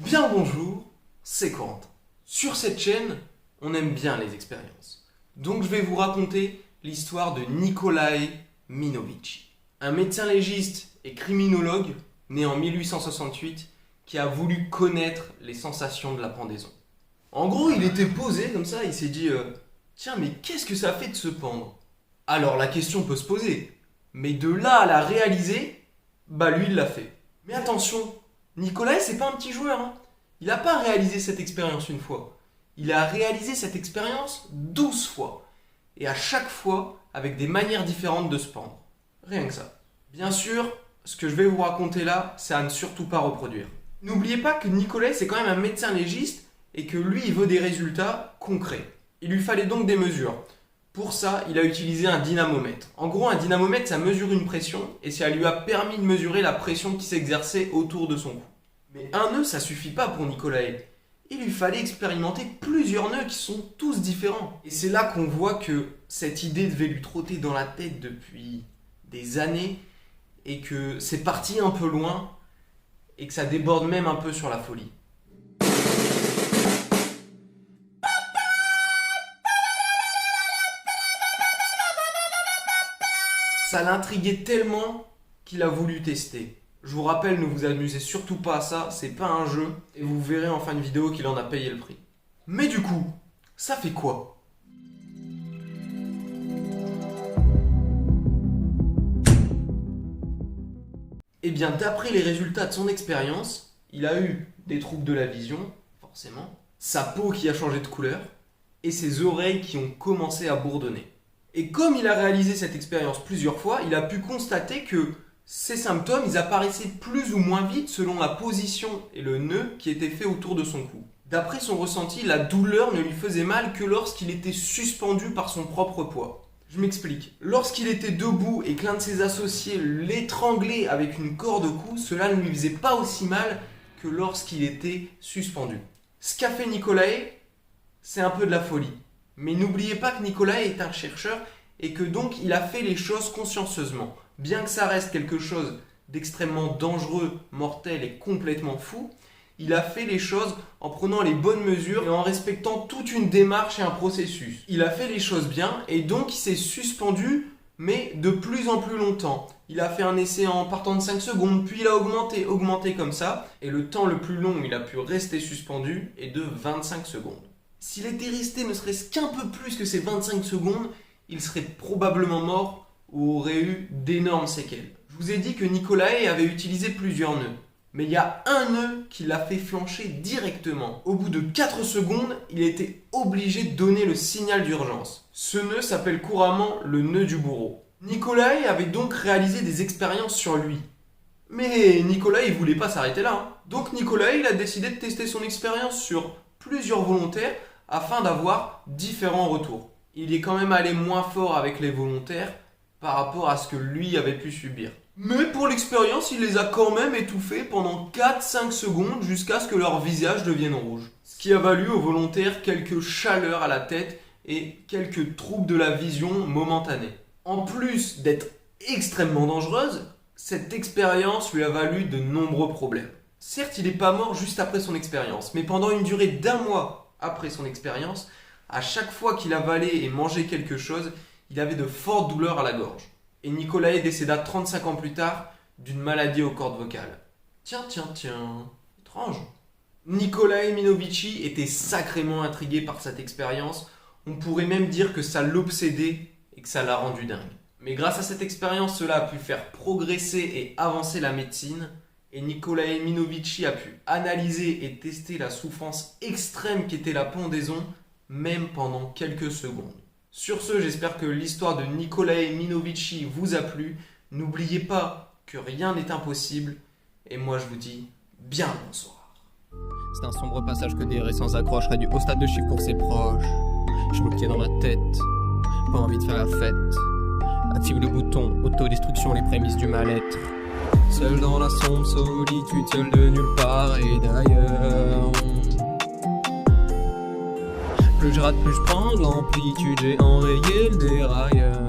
Bien bonjour, c'est Corentin. Sur cette chaîne, on aime bien les expériences. Donc je vais vous raconter l'histoire de Nicolae Minovici, un médecin légiste et criminologue né en 1868 qui a voulu connaître les sensations de la pendaison. En gros, il était posé comme ça, il s'est dit tiens, mais qu'est-ce que ça fait de se pendre? Alors la question peut se poser, mais de là à la réaliser, lui il l'a fait. Mais attention, Nicolae c'est pas un petit joueur, hein. Il n'a pas réalisé cette expérience une fois, il a réalisé cette expérience 12 fois, et à chaque fois avec des manières différentes de se pendre. Rien que ça. Bien sûr, ce que je vais vous raconter là, c'est à ne surtout pas reproduire. N'oubliez pas que Nicolae c'est quand même un médecin légiste et que lui il veut des résultats concrets. Il lui fallait donc des mesures. Pour ça, il a utilisé un dynamomètre. En gros, un dynamomètre, ça mesure une pression et ça lui a permis de mesurer la pression qui s'exerçait autour de son cou. Mais un nœud, ça suffit pas pour Nicolae. Il lui fallait expérimenter plusieurs nœuds qui sont tous différents. Et c'est là qu'on voit que cette idée devait lui trotter dans la tête depuis des années et que c'est parti un peu loin et que ça déborde même un peu sur la folie. Ça l'intriguait tellement qu'il a voulu tester. Je vous rappelle, ne vous amusez surtout pas à ça, c'est pas un jeu, et vous verrez en fin de vidéo qu'il en a payé le prix. Mais du coup, ça fait quoi? Eh bien, d'après les résultats de son expérience, il a eu des troubles de la vision, forcément, sa peau qui a changé de couleur, et ses oreilles qui ont commencé à bourdonner. Et comme il a réalisé cette expérience plusieurs fois, il a pu constater que ces symptômes, ils apparaissaient plus ou moins vite selon la position et le nœud qui était fait autour de son cou. D'après son ressenti, la douleur ne lui faisait mal que lorsqu'il était suspendu par son propre poids. Je m'explique. Lorsqu'il était debout et que l'un de ses associés l'étranglait avec une corde au cou, cela ne lui faisait pas aussi mal que lorsqu'il était suspendu. Ce qu'a fait Nicolae, c'est un peu de la folie. Mais n'oubliez pas que Nicolae est un chercheur et que donc il a fait les choses consciencieusement. Bien que ça reste quelque chose d'extrêmement dangereux, mortel et complètement fou, il a fait les choses en prenant les bonnes mesures et en respectant toute une démarche et un processus. Il a fait les choses bien et donc il s'est suspendu, mais de plus en plus longtemps. Il a fait un essai en partant de 5 secondes, puis il a augmenté comme ça, et le temps le plus long où il a pu rester suspendu est de 25 secondes. S'il était resté ne serait-ce qu'un peu plus que ces 25 secondes, il serait probablement mort ou aurait eu d'énormes séquelles. Je vous ai dit que Nicolae avait utilisé plusieurs nœuds. Mais il y a un nœud qui l'a fait flancher directement. Au bout de 4 secondes, il était obligé de donner le signal d'urgence. Ce nœud s'appelle couramment le nœud du bourreau. Nicolae avait donc réalisé des expériences sur lui. Mais Nicolae ne voulait pas s'arrêter là, hein. Donc Nicolae il a décidé de tester son expérience sur plusieurs volontaires afin d'avoir différents retours. Il est quand même allé moins fort avec les volontaires par rapport à ce que lui avait pu subir. Mais pour l'expérience, il les a quand même étouffés pendant 4-5 secondes jusqu'à ce que leur visage devienne rouge. Ce qui a valu aux volontaires quelques chaleurs à la tête et quelques troubles de la vision momentanés. En plus d'être extrêmement dangereuse, cette expérience lui a valu de nombreux problèmes. Certes, il n'est pas mort juste après son expérience, mais pendant une durée d'1 mois après son expérience, à chaque fois qu'il avalait et mangeait quelque chose, il avait de fortes douleurs à la gorge. Et Nicolae décéda 35 ans plus tard d'une maladie aux cordes vocales. Tiens, étrange. Nicolae Minovici était sacrément intrigué par cette expérience. On pourrait même dire que ça l'obsédait et que ça l'a rendu dingue. Mais grâce à cette expérience, cela a pu faire progresser et avancer la médecine. Et Nicolae Minovici a pu analyser et tester la souffrance extrême qu'était la pendaison, même pendant quelques secondes. Sur ce, j'espère que l'histoire de Nicolae Minovici vous a plu. N'oubliez pas que rien n'est impossible. Et moi, je vous dis bien bonsoir. C'est un sombre passage que des raies sans accroche, réduit au stade de chiffre pour ses proches. Je me tiens dans la tête, pas envie de faire la fête. Active le bouton, autodestruction, les prémices du mal-être. Seul dans la sombre solitude, seul de nulle part et d'ailleurs. Plus je rate, plus je prends de l'amplitude, j'ai enrayé le dérailleur.